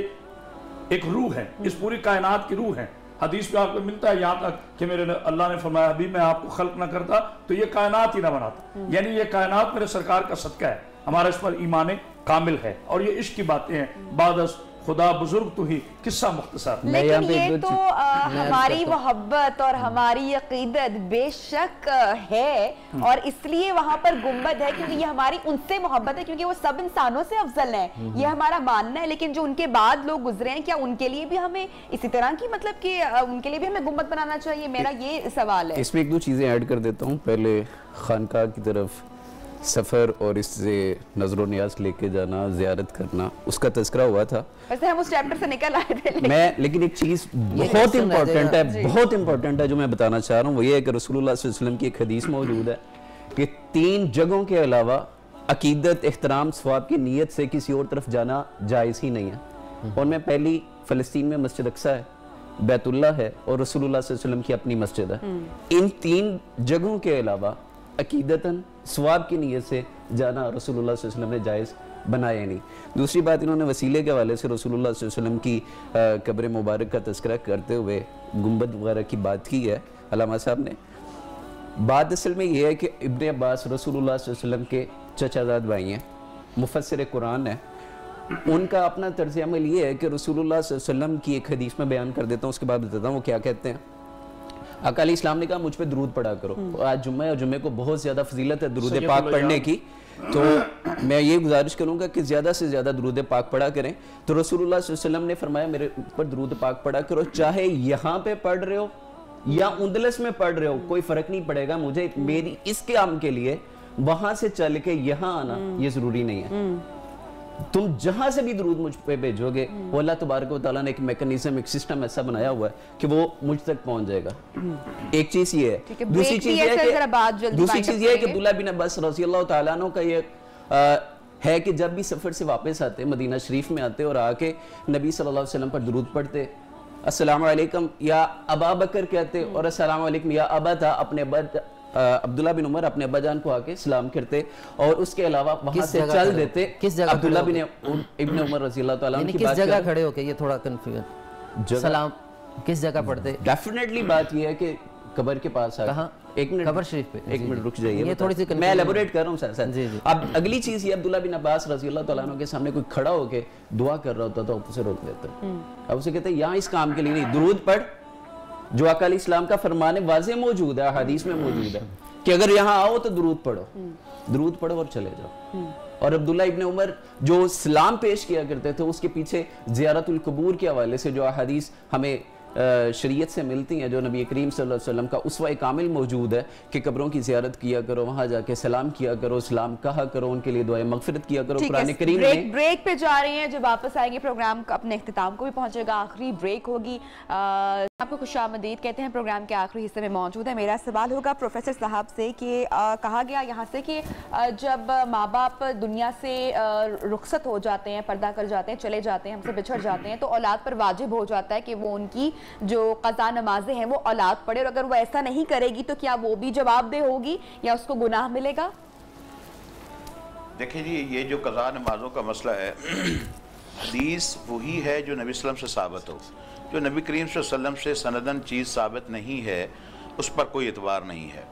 एक रूह है, इस पूरी कायनात की रूह है। हदीस पे आपको मिलता है यहाँ तक कि मेरे अल्लाह ने फरमाया अभी मैं आपको खल्क ना करता तो ये कायनात ही ना बनाता, यानी ये कायनात मेरे सरकार का सदका है, हमारा इस पर ईमान कामिल है। और ये इश्क की बातें हैं, बादस खुदा बुजुर्ग तो ही किस्सा मुख्तसर। लेकिन ये तो हमारी मोहब्बत और हमारी अकीदत बेशक है, और इसलिए वहां पर गुंबद है क्योंकि ये हमारी उनसे मोहब्बत है, क्योंकि वो सब इंसानों से अफजल हैं, ये हमारा मानना है। लेकिन जो उनके बाद लोग गुजरे हैं, क्या उनके लिए भी हमें इसी तरह की, मतलब कि उनके लिए भी हमें गुंबद बनाना चाहिए? मेरा ये सवाल है। इसमें एक दो चीज़ें ऐड कर देता हूँ। पहले खानकाह की तरफ सफ़र और इससे नजर नियाज लेके जाना, ज़ियारत करना, उसका तज़किरा हुआ था। वैसे हम उस चैप्टर से निकल आए थे, लेकिन एक चीज़ बहुत इंपॉर्टेंट है, बहुत इंपॉर्टेंट है जो मैं बताना चाह रहा हूँ, वो ये है कि रसूलुल्लाह सल्लल्लाहु अलैहि वसल्लम की एक हदीस मौजूद है कि 3 जगहों के अलावा अकीदत, एहतराम, सवाब की नीयत से किसी और तरफ जाना जायज़ ही नहीं है। और मैं पहली फ़लस्तीन में मस्जिद अक्सा है, बैतुल्लाह है और रसूलुल्लाह सल्लल्लाहु अलैहि वसल्लम की अपनी मस्जिद है। इन 3 जगहों के अलावा अकीदतन सवाब की नीयत से जाना रसूलुल्लाह सल्लल्लाहु अलैहि वसल्लम ने जायज़ बनाया नहीं। दूसरी बात, इन्होंने वसीले के हवाले से रसूलुल्लाह सल्लल्लाहु अलैहि वसल्लम की कब्र मुबारक का तज़किरा करते हुए गुंबद वगैरह की बात की है अल्लामा साहब ने। बात असल में ये है कि इब्न अब्बास रसूलुल्लाह सल्लल्लाहु अलैहि वसल्लम के चचाजाद भाई हैं, मुफस्सिर कुरान है, उनका अपना तर्ज़ अमल ये है कि रसूलुल्लाह सल्लल्लाहु अलैहि वसल्लम की एक हदीस में बयान कर देता हूँ, उसके बाद बताता हूँ वो क्या कहते हैं। आका अलैहि इस्लाम ने कहा मुझ पे दरूद पढ़ा करो। आज जुम्मा है और जुम्मे को बहुत ज़्यादा फजीलत है दरूद पाक पढ़ने की, तो मैं ये गुजारिश करूंगा कि ज़्यादा से ज़्यादा दरूद पाक पढ़ा करें। तो रसूलुल्लाह सल्लल्लाहु अलैहि वसल्लम ने फरमाया मेरे ऊपर दरूद पाक पढ़ा करो, चाहे यहाँ पे पढ़ रहे हो या उंदलस में पढ़ रहे हो, कोई फ़र्क नहीं पड़ेगा, मुझे मेरी इस काम के लिए वहाँ से चल के यहाँ आना ये ज़रूरी नहीं है। तुम जहां से भी दरूद मुझ पे भेजोगे वो अल्लाह तबारक व तआला ने एक मैकेनिज्म, एक सिस्टम ऐसा बनाया हुआ है कि वो मुझ तक पहुंच जाएगा। एक चीज ये है। दूसरी चीज ये है कि अब्दुल्लाह बिन अब्बास रज़ियल्लाहु तआला अन्हु का ये है कि जब भी सफर से वापस आते, मदीना शरीफ में आते और आके नबी सल्लल्लाहु अलैहि वसल्लम पर दरूद पढ़ते, अस्सलामु अलैकुम या अबा बकर कहते और अस्सलामु अलैकुम या अबा, अपने अब्दुल्ला बिन उमर अपने अब्बा जान को आके सलाम करते और उसके अलावा वहां से चल देते। किस जगह अब्दुल्ला बिन इब्न उमर रज़ियल्लाहु तआला अन्हु की बात, किस जगह खड़े होके, ये थोड़ा कंफ्यूजन, सलाम किस जगह पढ़ते? डेफिनेटली बात ये है कि कब्र के पास आके, कहां? एक मिनट कब्र शरीफ पे, एक मिनट रुक जाइए, ये थोड़ी सी मैं एलैबोरेट कर रहा हूं सर। अब अगली चीज ये, अब्दुल्ला बिन अब्बास रज़ियल्लाहु तआला अन्हु के सामने कोई खड़ा होके दुआ कर रहा होता तो उसे रोक देता। अब उसे कहते यहाँ इस काम के लिए नहीं, दुरूद पढ़, जो आका अलैहि इस्लाम का फरमान वाज़े मौजूद है, हदीस में मौजूद है कि अगर यहाँ आओ तो दुरूद पढ़ो और चले जाओ। और अब्दुल्ला इब्न उमर जो सलाम पेश किया करते थे उसके पीछे ज़ियारतुल कबूर के हवाले से जो हदीस हमें شریعت سے ملتی ہیں, جو نبی کریم صلی اللہ علیہ وسلم کا اسوہ کامل موجود ہے کہ قبروں کی زیارت کیا کرو, وہاں جا کے سلام کیا کرو, سلام کہا کرو, ان کے لیے دعائیں مغفرت کیا کرو. قرآن کریم میں بریک پہ جا رہے ہیں, جب واپس آئیں گے پروگرام اپنے اختتام کو بھی پہنچے گا, آخری بریک ہوگی. آپ کو خوش آمدید کہتے ہیں, پروگرام کے آخری حصے میں موجود ہے. میرا سوال ہوگا پروفیسر صاحب سے کہ کہا گیا یہاں سے کہ جب ماں باپ دنیا سے رخصت ہو جاتے ہیں, پردہ کر جاتے ہیں, چلے جاتے ہیں, ہم سے بچھڑ جاتے ہیں, تو اولاد پر واجب ہو جاتا ہے کہ وہ ان کی جو قضا نمازیں ہیں وہ اولاد پڑھے, اور اگر وہ ایسا نہیں کرے گی تو کیا وہ بھی جواب دہ ہوگی یا اس کو گناہ ملے گا؟ دیکھیں جی, یہ جو قضا نمازوں کا مسئلہ ہے, حدیث وہی ہے جو نبی صلی اللہ علیہ وسلم سے ثابت ہو. جو نبی کریم صلی اللہ علیہ وسلم سے سندن چیز ثابت نہیں ہے اس پر کوئی اعتبار نہیں ہے.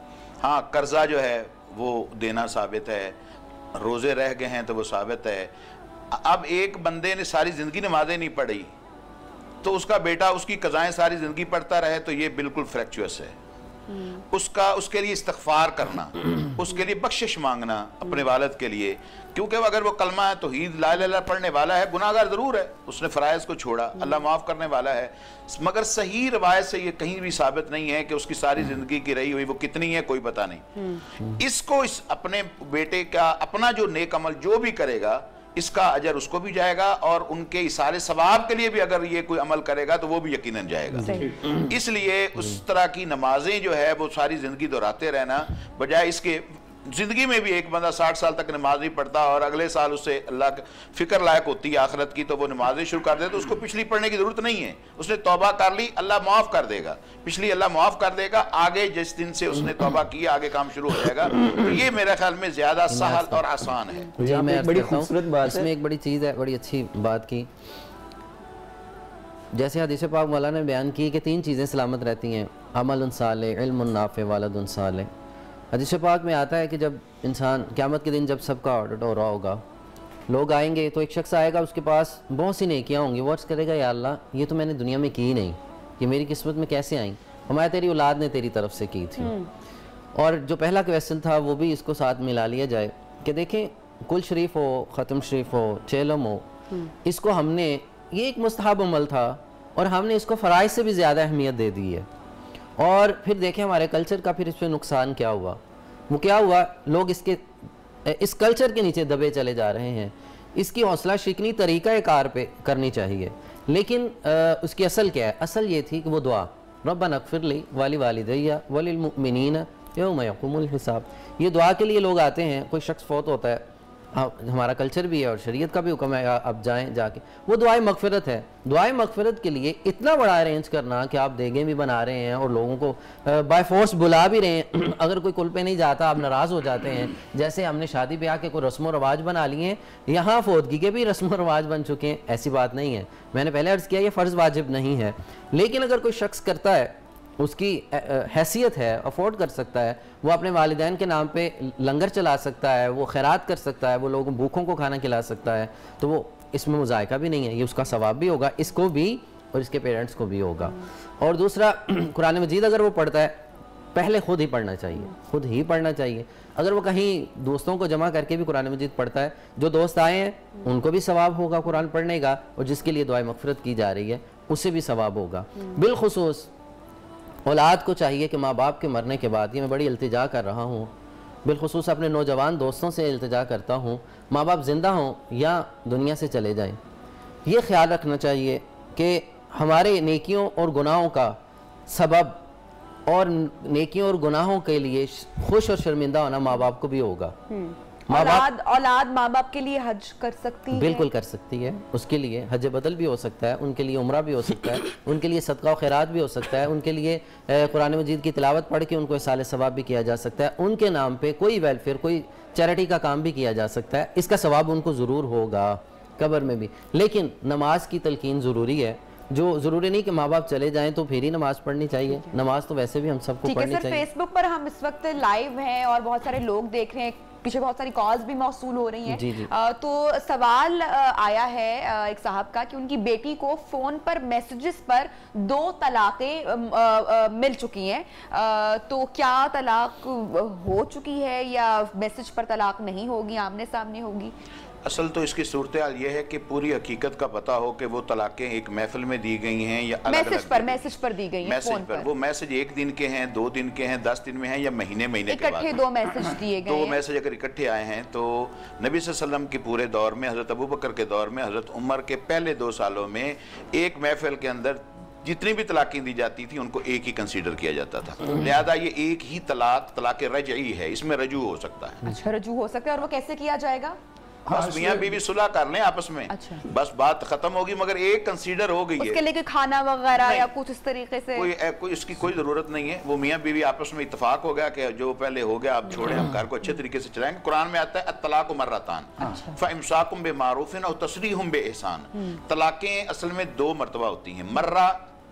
ہاں, قرضہ جو ہے وہ دینا ثابت ہے, روزے رہ گئے ہیں تو وہ ثابت ہے. اب ایک بندے نے ساری زندگی نمازیں نہیں پڑھی تو اس کا بیٹا اس کی قضائیں ساری زندگی پڑھتا رہے تو یہ بالکل فریکچوس ہے. اس کے لیے استغفار کرنا, اس کے لیے بخشش مانگنا اپنے والد کے لیے, کیونکہ اگر وہ کلمہ توحید لا الہ الا اللہ پڑھنے والا ہے, گناہگار ضرور ہے, اس نے فرائض کو چھوڑا, اللہ معاف کرنے والا ہے, مگر صحیح روایت سے یہ کہیں بھی ثابت نہیں ہے کہ اس کی ساری زندگی کی رہی ہوئی وہ کتنی ہے کوئی پتہ نہیں. اس کو اپنے بیٹے کا اپنا جو نیک عمل جو بھی کرے گا اس کا اجر اس کو بھی جائے گا, اور ان کے اصال ثواب کے لیے بھی اگر یہ کوئی عمل کرے گا تو وہ بھی یقیناً جائے گا. اس لیے اس طرح کی نمازیں جو ہے وہ ساری زندگی دہراتے رہنا, بجائے اس کے زندگی میں بھی ایک بندہ 60 سال تک نماز نہیں پڑھتا اور اگلے سال اس سے اللہ کی فکر لائق ہوتی ہے آخرت کی تو وہ نمازیں شروع کر دے, تو اس کو پچھلی پڑھنے کی ضرورت نہیں ہے. اس نے توبہ کر لی, اللہ معاف کر دے گا, پچھلی اللہ معاف کر دے گا, آگے جس دن سے اس نے توبہ کی آگے کام شروع ہو جائے گا. تو یہ میرے خیال میں زیادہ سہل اور آسان ہے. جی میں بڑی خوبصورت بات اس میں ایک بڑی چیز ہے, بڑی اچھی بات کی. جیسے حدیث پاک مولانا نے بیان کی کہ 3 چیزیں سلامت رہتی ہیں, عمل صالح, علم نافع, ولد صالح. حدیث پاک میں آتا ہے کہ جب انسان قیامت کے دن جب سب کا آڈٹ ہو رہا ہوگا, لوگ آئیں گے تو ایک شخص آئے گا, اس کے پاس بہت سی نیکیاں ہوں گی, وہ عرض کرے گا یا اللہ یہ تو میں نے دنیا میں کی نہیں, یہ میری قسمت میں کیسے آئیں؟ ہمارے تیری اولاد نے تیری طرف سے کی تھی. اور جو پہلا کویسچن تھا وہ بھی اس کو ساتھ ملا لیا جائے کہ دیکھیں کل شریف ہو, ختم شریف ہو, چیلم ہو, اس کو ہم نے, یہ ایک مستحب عمل تھا اور ہم نے اس کو فرائض سے بھی زیادہ اہمیت دے دی ہے. اور پھر دیکھیں ہمارے کلچر کا پھر اس پہ نقصان کیا ہوا. وہ کیا ہوا, لوگ اس کلچر کے نیچے دبے چلے جا رہے ہیں. اس کی حوصلہ شکنی طریقہ کار پہ کرنی چاہیے, لیکن اس کی اصل کیا ہے؟ اصل یہ تھی کہ وہ دعا ربنا اغفر لی ولوالدی وللمؤمنین یوم یقوم الحساب. یہ دعا کے لیے لوگ آتے ہیں, کوئی شخص فوت ہوتا ہے, ہمارا کلچر بھی ہے اور شریعت کا بھی حکم ہے اب جائیں جا کے, وہ دعائیں مغفرت ہے. دعائیں مغفرت کے لیے اتنا بڑا ارینج کرنا کہ آپ دیگیں بھی بنا رہے ہیں اور لوگوں کو بائی فورس بلا بھی رہے ہیں. اگر کوئی کل پہ نہیں جاتا آپ ناراض ہو جاتے ہیں, جیسے ہم نے شادی بیاہ کے کوئی رسم و رواج بنا لیے ہیں, یہاں فوتگی کے بھی رسم و رواج بن چکے ہیں. ایسی بات نہیں ہے, میں نے پہلے عرض کیا یہ فرض واجب نہیں ہے, لیکن اگر کوئی شخص کرتا ہے, اس کی حیثیت ہے, افورڈ کر سکتا ہے, وہ اپنے والدین کے نام پہ لنگر چلا سکتا ہے, وہ خیرات کر سکتا ہے, وہ لوگوں بھوکوں کو کھانا کھلا سکتا ہے, تو وہ اس میں مذائقہ بھی نہیں ہے, یہ اس کا ثواب بھی ہوگا, اس کو بھی اور اس کے پیرنٹس کو بھی ہوگا. اور دوسرا, قرآن مجید اگر وہ پڑھتا ہے پہلے خود ہی پڑھنا چاہیے, خود ہی پڑھنا چاہیے. اگر وہ کہیں دوستوں کو جمع کر کے بھی قرآن مجید پڑھتا ہے, جو دوست آئے ہیں ان کو بھی ثواب ہوگا قرآن پڑھنے کا, اور جس کے لیے دعائیں مغفرت کی جا رہی ہے اسے بھی ثواب ہوگا. بالخصوص اولاد کو چاہیے کہ ماں باپ کے مرنے کے بعد, یہ میں بڑی التجا کر رہا ہوں, بالخصوص اپنے نوجوان دوستوں سے التجا کرتا ہوں, ماں باپ زندہ ہوں یا دنیا سے چلے جائیں, یہ خیال رکھنا چاہیے کہ ہمارے نیکیوں اور گناہوں کا سبب اور نیکیوں اور گناہوں کے لیے خوش اور شرمندہ ہونا ماں باپ کو بھی ہوگا. اولاد ماں باپ کے لیے حج کر سکتی ہے؟ بالکل کر سکتی ہے. اس کے لیے حج بدل بھی ہو سکتا ہے, ان کے لیے عمرہ بھی ہو سکتا ہے, ان کے لیے صدقہ و خیرات بھی ہو سکتا ہے, ان کے لیے قرآن مجید کی تلاوت پڑھ کے ان کو اصال ثواب بھی کیا جا سکتا ہے, ان کے نام پہ کوئی ویلفیئر, کوئی چیریٹی کا کام بھی کیا جا سکتا ہے. اس کا ثواب ان کو ضرور ہوگا قبر میں بھی. لیکن نماز کی تلقین ضروری ہے, جو ضروری نہیں کہ ماں باپ چلے جائیں تو پھر ہی نماز پڑھنی چاہیے, نماز تو ویسے بھی ہم سب کو پڑھنی چاہیے. فیس بک پر ہم اس وقت لائیو ہیں اور بہت سارے لوگ دیکھ رہے ہیں, پیچھے بہت ساری کالز بھی موصول ہو رہی ہیں. تو سوال آیا ہے ایک صاحب کا کہ ان کی بیٹی کو فون پر میسیجز پر 2 طلاقیں مل چکی ہیں, تو کیا طلاق ہو چکی ہے یا میسیج پر طلاق نہیں ہوگی, آمنے سامنے ہوگی؟ اصل تو اس کی صورتحال یہ ہے کہ پوری حقیقت کا پتہ ہو کہ وہ طلاقیں ایک محفل میں دی گئی ہیں یا الگ الگ میسج پر دی گئی ہیں، میسج پر، وہ میسج 1 دن کے ہیں، 2 دن کے ہیں، 10 دن میں ہیں یا مہینے کے بعد، اکٹھے 2 میسج دیے گئے ہیں۔ 2 میسج اگر اکٹھے آئے ہیں تو نبی صلی اللہ علیہ وسلم کے پورے دور میں، حضرت ابوبکر کے دور میں، حضرت عمر کے پہلے 2 سالوں میں ایک محفل کے اندر جتنی بھی طلاقیں دی جاتی تھی ان کو ایک ہی کنسیڈر کیا جاتا تھا، لہذا یہ ایک ہی طلاق رجعی ہے، اس میں رجوع ہو سکتا ہے۔ اچھا، رجوع ہو سکتا ہے، اور وہ کیسے کیا جائے گا؟ بس میاں بیوی صلح کر لیں آپس میں، بس بات ختم ہوگی، مگر ایک کنسیڈر ہو گئی ہے۔ اس کے لیے کھانا وغیرہ یا کچھ اس طریقے سے اس کی کوئی ضرورت نہیں ہے، وہ میاں بیوی آپس میں اتفاق ہو گیا کہ جو پہلے ہو گیا آپ چھوڑیں، ہم گھر کو اچھے طریقے سے چلائیں گے۔ قرآن میں آتا ہے الطلاق مرتان فامساک بمعروف او تسریح باحسان، طلاقیں اصل میں 2 مرتبہ ہوتی ہیں،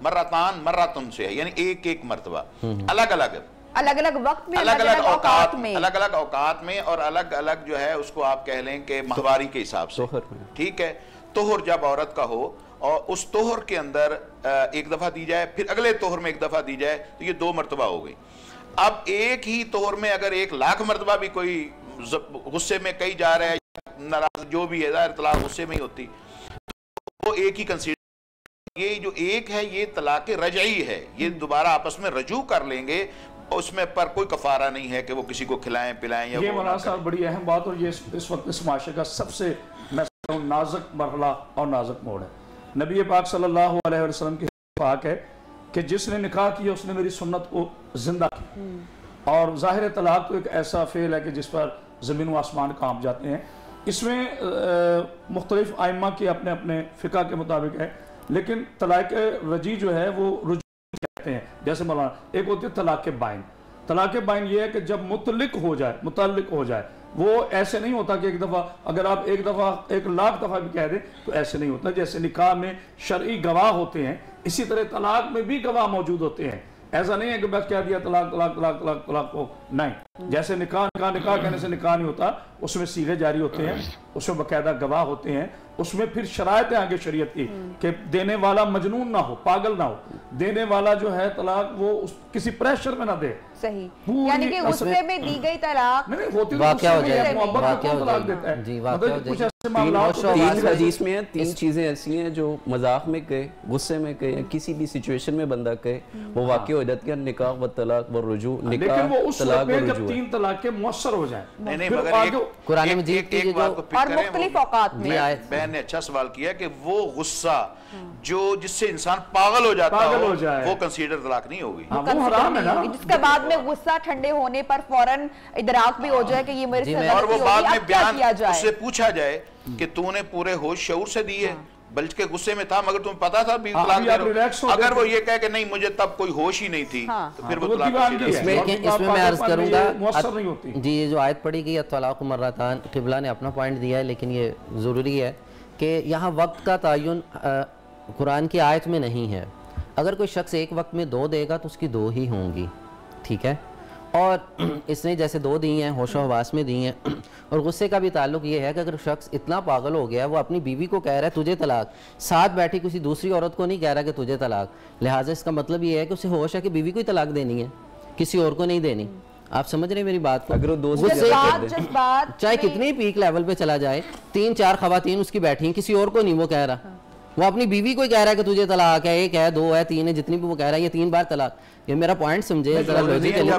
مرتان مرتن سے ہے، یعنی ایک مرتبہ، الگ الگ وقت میں، الگ الگ اوقات میں، اور الگ الگ جو ہے اس کو آپ کہہ لیں کہ ماہواری کے حساب سے، ٹھیک ہے۔ طہر جب عورت کا ہو اور اس طہر کے اندر 1 دفعہ دی جائے، پھر اگلے طہر میں 1 دفعہ دی جائے، تو یہ 2 مرتبہ ہو گئی۔ اب ایک ہی طہر میں اگر 1,00,000 مرتبہ بھی کوئی غصے میں کہیں جا رہا ہے، ناراض جو بھی ہے، ظاہر طلاق غصے میں ہی ہوتی، تو وہ ایک ہی کنسیڈر، یہ جو ایک ہے یہ طلاق رجعی ہے، یہ دوبارہ آپس میں رجوع کر لیں گے، اس میں پر کوئی کفارہ نہیں ہے کہ وہ کسی کو کھلائیں پلائیں یا یہ مولانا صاحب بڑی اہم بات، اور یہ اس وقت اس معاشرے کا سب سے میں سمجھتا ہوں نازک مرحلہ اور نازک موڑ ہے۔ نبی پاک صلی اللہ علیہ وسلم کی پاک ہے کہ جس نے نکاح کیا اس نے میری سنت کو زندہ کی، اور ظاہر طلاق تو ایک ایسا فعل ہے کہ جس پر زمین و آسمان کانپ جاتے ہیں۔ اس میں مختلف ائمہ کے اپنے اپنے فقہ کے مطابق ہے، لیکن طلاق رجعی جو ہے وہ رجوع کہتے ہیں۔ جیسے مولانا ایک ہوتی ہے طلاق بائن، طلاق بائن یہ ہے کہ جب متعلق ہو جائے، وہ ایسے نہیں ہوتا کہ ایک دفعہ اگر آپ 1,00,000 دفعہ بھی کہہ دیں تو ایسے نہیں ہوتا۔ جیسے نکاح میں شرعی گواہ ہوتے ہیں، اسی طرح طلاق میں بھی گواہ موجود ہوتے ہیں، ایسا نہیں ہے کہ بس کہہ دیا طلاق کو، نہیں، جیسے نکاح کہنے سے نکاح نہیں ہوتا، اس میں صیغے جاری ہوتے ہیں، اس میں باقاعدہ گواہ ہوتے ہیں، اس میں پھر شرائط ہیں آگے شریعت کی کہ دینے والا مجنون نہ ہو، پاگل نہ ہو، دینے والا جو ہے طلاق وہ کسی پریشر میں نہ دے۔ صحیح، یعنی کہ غصے میں دی گئی طلاق واقعہ ہو جائے، محبت کو طلاق دیتا ہے، جی واقعہ ہو جائے۔ 3 حدیث میں 3 چیزیں ایسی ہیں جو مذاق میں کہے، غصے میں کہے، کسی بھی سچویشن میں بندہ کہے، وہ واقع ہو جاتی ہے، نکاح و طلاق و رجوع، لیکن وہ اس وقت میں جب 3 طلاق کے مؤثر ہو جائیں۔ نہیں مگر قرآن مجید کی جو اور مختلف اوقات میں بہن نے اچھا سوال کیا کہ وہ غصہ جس سے انسان پاگل ہو جاتا ہو وہ کنسیڈر طلاق نہیں ہوگی، وہ حرام ہے نا، جس کے بعد میں غصہ ٹھنڈے ہونے پر فوراً ادراک بھی ہو جائے کہ یہ میرے سے غلطی اور وہ ہوگی، بعد میں اب کیا کیا بیان جائے؟ اس سے پوچھا جائے کہ تو نے پورے ہوش شعور سے دی ہے، بلکہ غصے میں تھا مگر تمہیں پتا تھا بھی طلاق دے رہا ہوں، اگر وہ یہ کہے کہ نہیں مجھے تب کوئی ہوش ہی نہیں تھی تو پھر وہ طلاق اس میں میں عرض کروں گا، جی یہ جو آیت پڑھی گئی الطلاق مرتان، قبلہ نے اپنا پوائنٹ دیا ہے، لیکن یہ ضروری ہے کہ یہاں وقت کا تعین قرآن کی آیت میں نہیں ہے۔ اگر کوئی شخص ایک وقت میں 2 دے گا تو اس کی 2 ہی ہوں گی، ٹھیک ہے، اور اس نے جیسے 2 دی ہیں، ہوش و حواس میں دی ہیں، اور غصے کا بھی تعلق یہ ہے کہ اگر شخص اتنا پاگل ہو گیا وہ اپنی بیوی کو کہہ رہا ہے تجھے طلاق، ساتھ بیٹھی کسی دوسری عورت کو نہیں کہہ رہا کہ تجھے طلاق، لہٰذا اس کا مطلب یہ ہے کہ اسے ہوش ہے کہ بیوی کو ہی طلاق دینی ہے، کسی اور کو نہیں دینی۔ آپ سمجھ رہے ہیں میری بات کو؟ اگر وہ چاہے کتنی پیک لیول پہ چلا جائے، 3-4 خواتین اس کی بیٹھی ہیں، کسی اور کو نہیں وہ کہہ رہا، وہ اپنی بیوی کو ہی کہہ رہا ہے کہ تجھے طلاق ہے، 1 ہے 2 ہے 3 ہے، جتنی بھی وہ کہہ رہا ہے، یہ 3 بار طلاق، یہ میرا پوائنٹ سمجھے ذرا لوجیکلی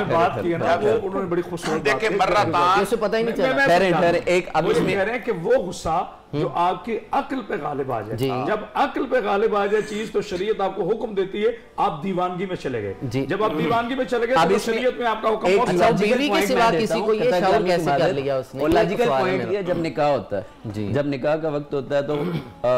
بات کی ہے نا، وہ انہوں نے بڑی خوبصورت دیکھیں مرتان، اسے پتہ ہی نہیں چلا۔ ٹھہرے ایک اب اس میں کہہ رہے ہیں کہ وہ غصہ جو آپ کی عقل پہ غالب آ جائے، جب عقل پہ غالب آ جائے چیز تو شریعت آپ کو حکم دیتی ہے آپ دیوانگی میں چلے گئے، جب آپ دیوانگی میں چلے گئے تو شریعت میں آپ کا حکم اچھا بیوی کے سوا کسی کو یہ شعور کیسے کر لیا اس نے؟ اور لاجیکل پوائنٹ یہ جب نکاح ہوتا ہے، جب نکاح کا وقت ہوتا ہے تو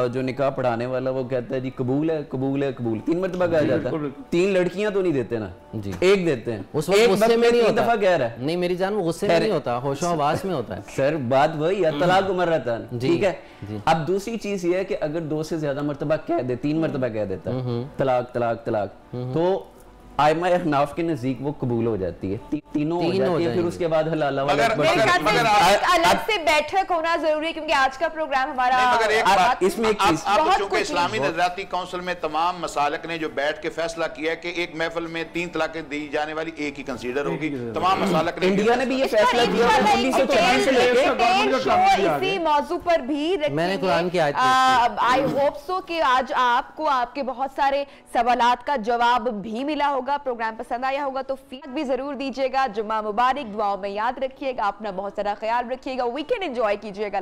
جو نکاح پڑھانے والا وہ کہتا ہے جی قبول ہے قبول ہے قبول، 3 مرتبہ کہا جاتا ہے، 3 لڑکیاں تو نہیں دیتے نا، 1 دیتے ہیں، اس وقت غصے میں نہیں ہوتا، دفعہ کہہ رہا ہے نہیں میری جان وہ غصے میں نہیں ہوتا، ہوش و حواس میں ہوتا ہے۔ سر بات وہی ہے، طلاق مرتان، ٹھیک ہے۔ اب دوسری چیز یہ ہے کہ اگر 2 سے زیادہ مرتبہ کہہ دے، 3 مرتبہ کہہ دیتا ہے طلاق طلاق طلاق، تو आइमा अहनाफ के नजदीक वो कबूल हो जाती है, तीनों हो जाती है, फिर उसके बाद हलाला वाला अलग से बैठक होना जरूरी है, क्योंकि आज का प्रोग्राम हमारा मगर एक बात इसमें एक चीज चूंकि इस्लामी नजराती काउंसिल में तमाम मसालिक ने जो बैठ के फैसला किया है कि एक महफिल में 3 तलाकें दी जाने वाली एक ही कंसीडर होगी, तमाम मसालिक ने, इंडिया ने भी ये फैसला किया था 1994 से लेके इसी मौजू पर भी मैंने कुरान की आयत आई होप सो कि आज आपको आपके बहुत सारे सवालात का जवाब भी मिला होगा। प्रोग्राम पसंद आया होगा तो फीडबैक भी जरूर दीजिएगा। जुम्मा मुबारक, दुआओं में याद रखिएगा, अपना बहुत सारा ख्याल रखिएगा, वीकेंड एंजॉय कीजिएगा।